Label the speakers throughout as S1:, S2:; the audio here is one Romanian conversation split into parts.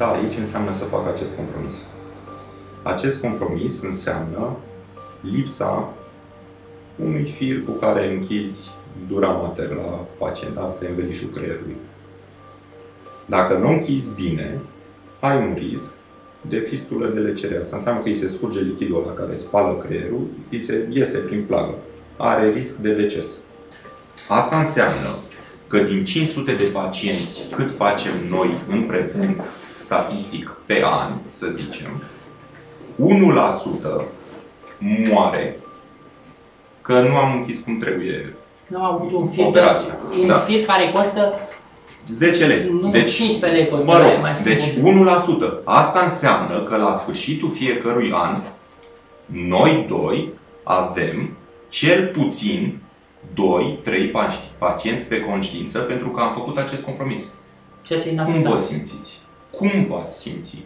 S1: sta aici înseamnă să fac acest compromis. Acest compromis înseamnă lipsa unui fir cu care închizi dura mater la pacient. Asta e învelișul creierului. Dacă nu închizi bine, ai un risc de fistulă de lecere. Asta înseamnă că îi se scurge lichidul ăla care spală creierul, îi se iese prin plagă. Are risc de deces. Asta înseamnă că din 500 de pacienți cât facem noi în prezent, statistic pe an, să zicem, 1% moare că nu am închis cum trebuie.
S2: Nu am avut un fir, fir care costă
S1: 10 lei.
S2: Nu,
S1: deci,
S2: 15 lei costă.
S1: Mă rog, deci 1%. Asta înseamnă că la sfârșitul fiecărui an, noi doi avem cel puțin 2-3 pacienți pe conștiință pentru că am făcut acest compromis.
S2: Ceea ce
S1: cum vă simțiți? Cum v-ați simți?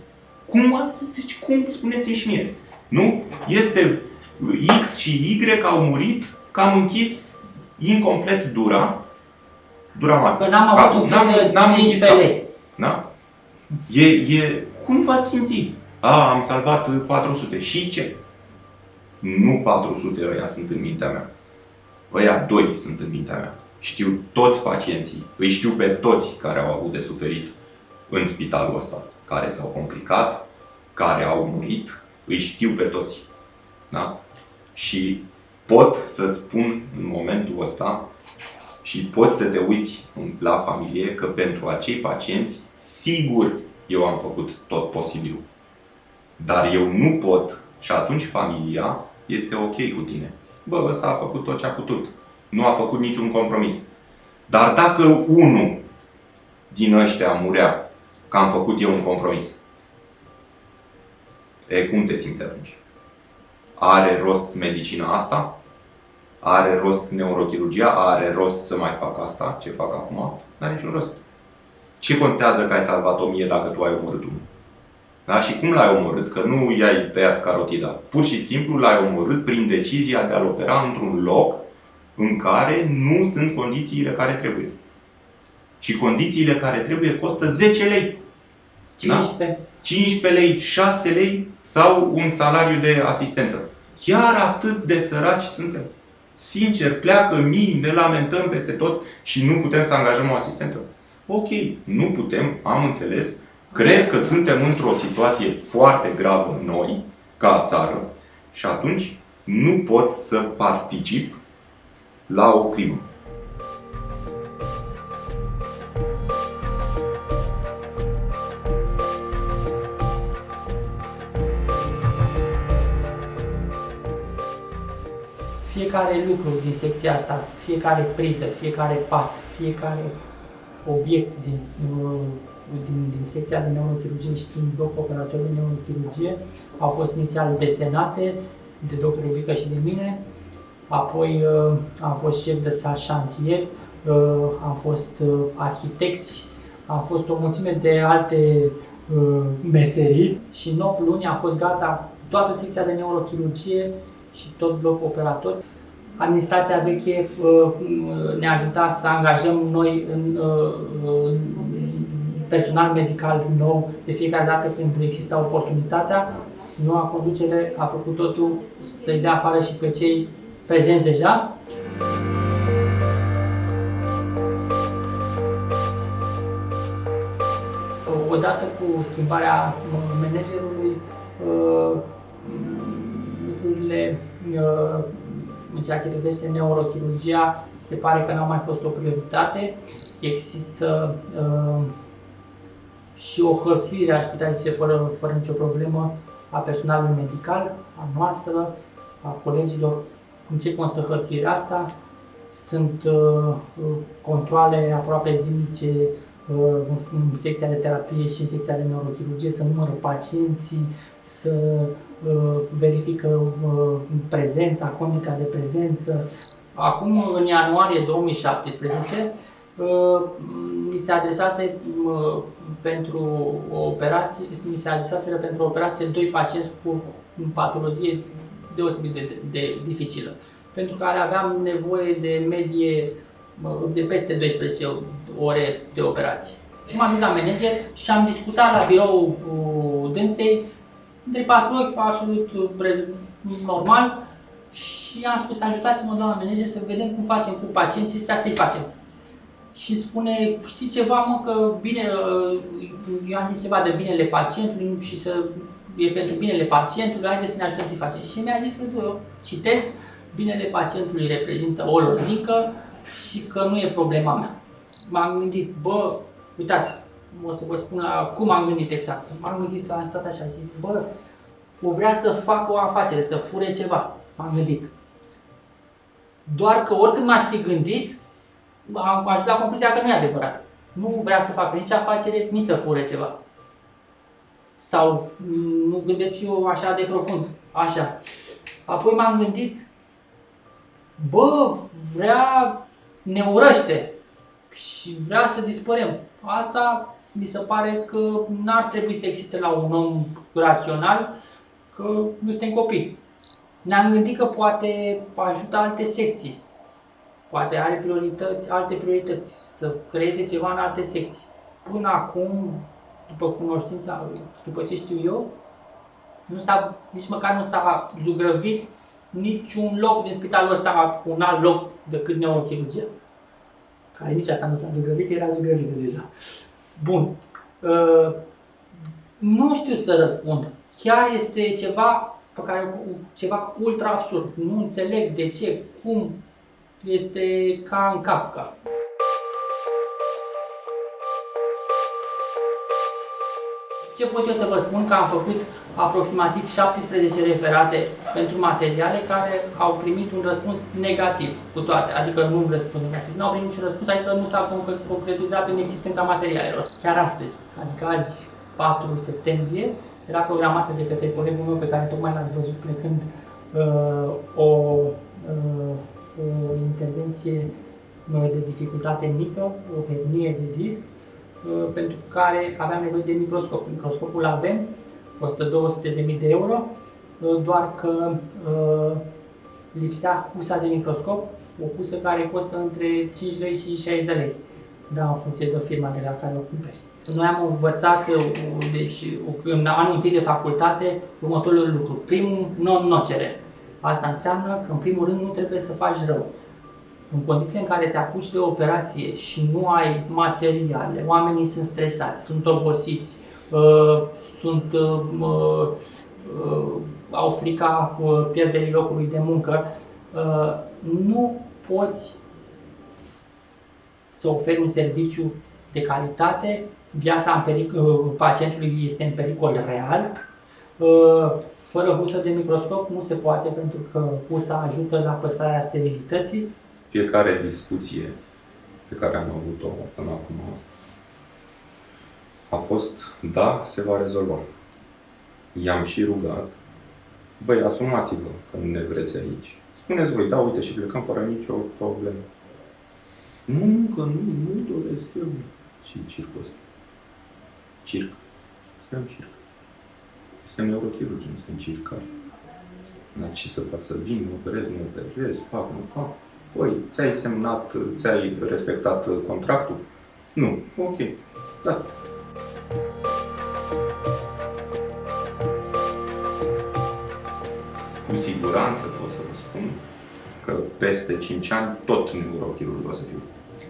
S1: Deci cum spuneți-mi și mie? Nu? Este X și Y au murit că am închis incomplet dura mater.
S2: Că n-am avut un fel de 15 lei.
S1: Da? Cum v-ați simți? Am salvat 400. Și ce? Nu 400 ăia sunt în mintea mea. Ăia 2 sunt în mintea mea. Știu toți pacienții, îi știu pe toți care au avut de suferit în spitalul ăsta, care s-au complicat, care au murit, îi știu pe toți. Da? Și pot să spun în momentul ăsta și poți să te uiți la familie că pentru acei pacienți, sigur, eu am făcut tot posibilul. Dar eu nu pot și atunci familia este ok cu tine. Bă, ăsta a făcut tot ce a putut. Nu a făcut niciun compromis. Dar dacă unul din ăștia murea că am făcut eu un compromis, cum te simți atunci? Are rost medicina asta? Are rost neurochirurgia? Are rost să mai fac asta? Ce fac acum? N-are niciun rost. Ce contează că ai salvat 1000 dacă tu ai omorât unul? Da? Și cum l-ai omorât? Că nu i-ai tăiat carotida. Pur și simplu l-ai omorât prin decizia de a-l opera într-un loc în care nu sunt condițiile care trebuie. Și condițiile care trebuie costă 10 lei.
S2: 15.
S1: Da? 15 lei, 6 lei sau un salariu de asistentă. Chiar atât de săraci suntem. Sincer, pleacă mii, ne lamentăm peste tot și nu putem să angajăm o asistentă. Ok, nu putem, am înțeles. Cred că suntem într-o situație foarte gravă noi, ca țară, și atunci nu pot să particip la o crimă.
S2: Fiecare lucru din secția asta, fiecare priză, fiecare pat, fiecare obiect din secția de neurochirurgie și din blocul operator de neurochirurgie au fost inițial desenate de doctorul Vică și de mine, apoi am fost șef de șantier, am fost arhitecți, am fost o mulțime de alte meserii și în 8 luni a fost gata toată secția de neurochirurgie și tot blocul operator. Administrația veche ne ajuta să angajăm noi în personal medical nou de fiecare dată când exista oportunitatea. Noua conducere a făcut totul să-i dea afară și pe cei prezenți deja. Odată cu schimbarea managerului, lucrurile în ceea ce privește neurochirurgia se pare că n-a mai fost o prioritate. Există și o hărțuire, aș putea zice, fără nicio problemă, a personalului medical, a noastră, a colegilor. În ce constă hărțuirea asta? Sunt controale aproape zilnice în secția de terapie și în secția de neurochirurgie, să numără pacienții, să verifică prezența, condika de prezență. Acum, în ianuarie 2017, mi se adresase pentru o operație 2 pacienți cu patologie deosebit de dificilă, pentru care aveam nevoie de medie de peste 12 ore de operație. Și m-am dus la manager și am discutat la birou dânsei între patru ochi, absolut normal, și am spus, ajutați-mă, doamna manager, să vedem cum facem cu pacienții ăștia, să-i facem. Și spune, știi ceva, mă, că bine, eu am zis ceva de binele pacientului și e pentru binele pacientului, haideți să ne ajutăm să-i facem. Și mi-a zis că eu citesc, binele pacientului reprezintă o lozincă și că nu e problema mea. M-am gândit, bă, uitați, o să vă spun cum am gândit exact. M-am gândit, am stat așa și zis, bă, o vrea să facă o afacere, să fure ceva. M-am gândit. Doar că oricând m-aș fi gândit, am ajuns la concluzia că nu e adevărat. Nu vrea să facă nici afacere, nici să fure ceva. Sau nu gândesc eu așa de profund. Așa. Apoi m-am gândit, bă, ne urăște și vrea să dispărem. Asta mi se pare că n-ar trebui să existe la un om rațional, că nu suntem copii. Ne-am gândit că poate ajută alte secții. Poate are alte priorități, să creeze ceva în alte secții. Până acum, după cunoștința, după ce știu eu, nici măcar nu s-a zugrăvit niciun loc din spitalul ăsta cu un alt loc decât neurochirurgia. Care nici asta nu s-a zugrăvit, era zugrăvită deja. Bun. Nu știu să răspund. Chiar este ceva ultra absurd. Nu înțeleg de ce, cum. Este ca în Kafka. Ce pot eu să vă spun? Că am făcut aproximativ 17 referate pentru materiale care au primit un răspuns negativ cu toate, adică nu un răspuns negativ, nu au primit niciun răspuns, adică nu s-a concretizat în existența materialelor. Chiar astăzi, adică azi, 4 septembrie, era programată de către colegul meu pe care tocmai l-ați văzut plecând o intervenție de dificultate mică, o hernie de disc, pentru care aveam nevoie de microscop. Microscopul îl avem, costă 200.000 de euro, doar că lipsea husa de microscop, o husă care costă între 5 lei și 60 de lei, da, în funcție de firma de la care o cumperi. Noi am învățat, deci, în anul întâi de facultate, următorul lucru. Primul, non-nocere. Asta înseamnă că, în primul rând, nu trebuie să faci rău. În condițiile în care te apuci de o operație și nu ai materiale, oamenii sunt stresați, sunt obosiți, au frica pierderii locului de muncă, nu poți să oferi un serviciu de calitate, viața pacientului este în pericol real. Fără husă de microscop nu se poate, pentru că husa ajută la păstrarea sterilității.
S1: Fiecare discuție pe care am avut-o până acum a fost, da, se va rezolva. I-am și rugat, băi, asumați-vă că nu ne vreți aici. Spuneți voi, da, uite, și plecăm fără nicio problemă. Nu, că nu doresc eu. Și circul ăsta. Circ. Suntem circ. Suntem neurochirurgi, nu suntem circari. Dar ce să fac? Să vin, nu operez, fac, nu fac? Păi, ți-ai respectat contractul? Nu. Ok. Da. Cu siguranță pot să vă spun că peste 5 ani tot neurochirurg o să fiu.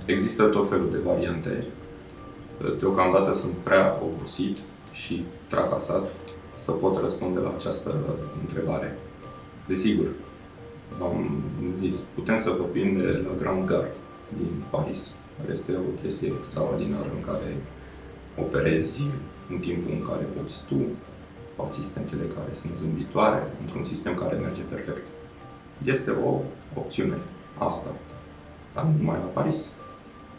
S1: Există tot felul de variante. Deocamdată sunt prea obosit și tracasat să pot răspunde la această întrebare. Desigur, v-am zis, putem să vorbim de la Grand Gard din Paris, care este o chestie extraordinară în care operezi în timpul în care poți tu, cu asistentele care sunt zâmbitoare, într-un sistem care merge perfect. Este o opțiune asta, dar nu numai la Paris,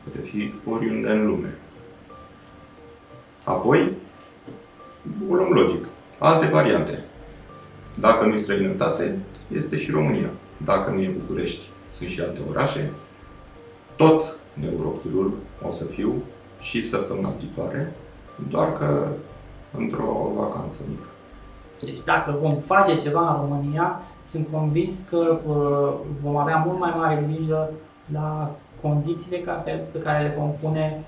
S1: poate fi oriunde în lume. Apoi, o luăm logic. Alte variante. Dacă nu e străinătate, este și România. Dacă nu e București, sunt și alte orașe. Tot neurochirurg o să fiu și săptămâna viitoare, doar că într-o vacanță mică.
S2: Deci dacă vom face ceva în România, sunt convins că vom avea mult mai mare grijă la condițiile pe care le vom pune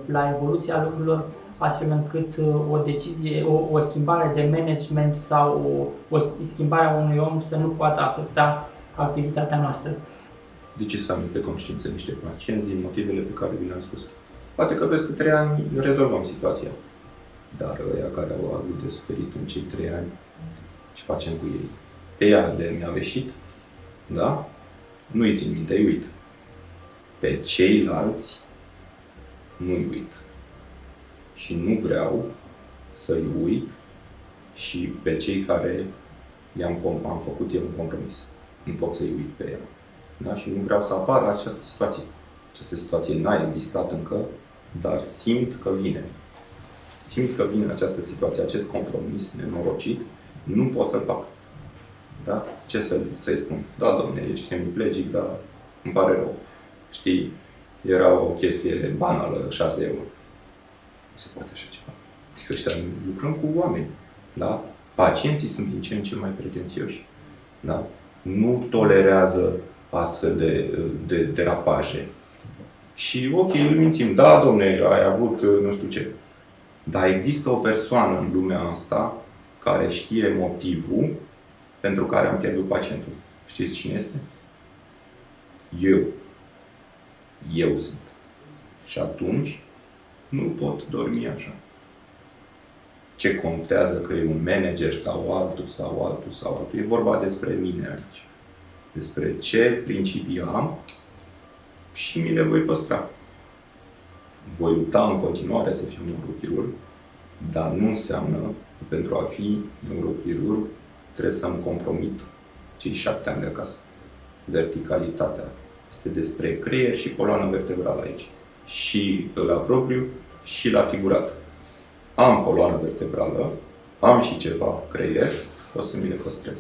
S2: la evoluția lucrurilor, astfel încât o decizie, o schimbare de management sau o schimbare a unui om să nu poată afecta activitatea noastră.
S1: De ce să am pe conștiință niște pacienți din motivele pe care vi le-am spus? Poate că peste 3 ani rezolvăm situația. Dar ăia care au avut de suferit în cei 3 ani, ce facem cu ei? Pe ea de mi-a veșit, da? Nu-i țin minte, îi uit. Pe ceilalți nu-i uit. Și nu vreau să-i uit și pe cei care am făcut eu un compromis. Nu pot să-i uit pe ea. Da? Și nu vreau să apară această situație. Această situație n-a existat încă, dar simt că vine. Simt că vine această situație, acest compromis nenorocit, nu pot să-l fac. Da? Ce să-i spun? Da, domne, ești hemiplegic, dar îmi pare rău. Știi, era o chestie banală, 6 euro. Nu se poate așa ceva. Adică ăștia lucrăm cu oameni. Da? Pacienții sunt din ce în ce mai pretențioși. Da? Nu tolerează astfel de derapaje. Și ok, îl mințim. Da, domne, ai avut nu știu ce. Dar există o persoană în lumea asta care știe motivul pentru care am pierdut pacientul. Știți cine este? Eu. Eu sunt. Și atunci nu pot dormi așa. Ce contează că e un manager sau altul, sau altul, sau altul. E vorba despre mine aici. Despre ce principii am și mi le voi păstra. Voi lupta în continuare să fiu neurochirurg, dar nu înseamnă că pentru a fi neurochirurg trebuie să-mi compromit cei 7 ani de acasă. Verticalitatea este despre creier și coloană vertebrală aici. Și la propriu și la figurat. Am coloană vertebrală, am și ceva creier, o să mi le păstrez.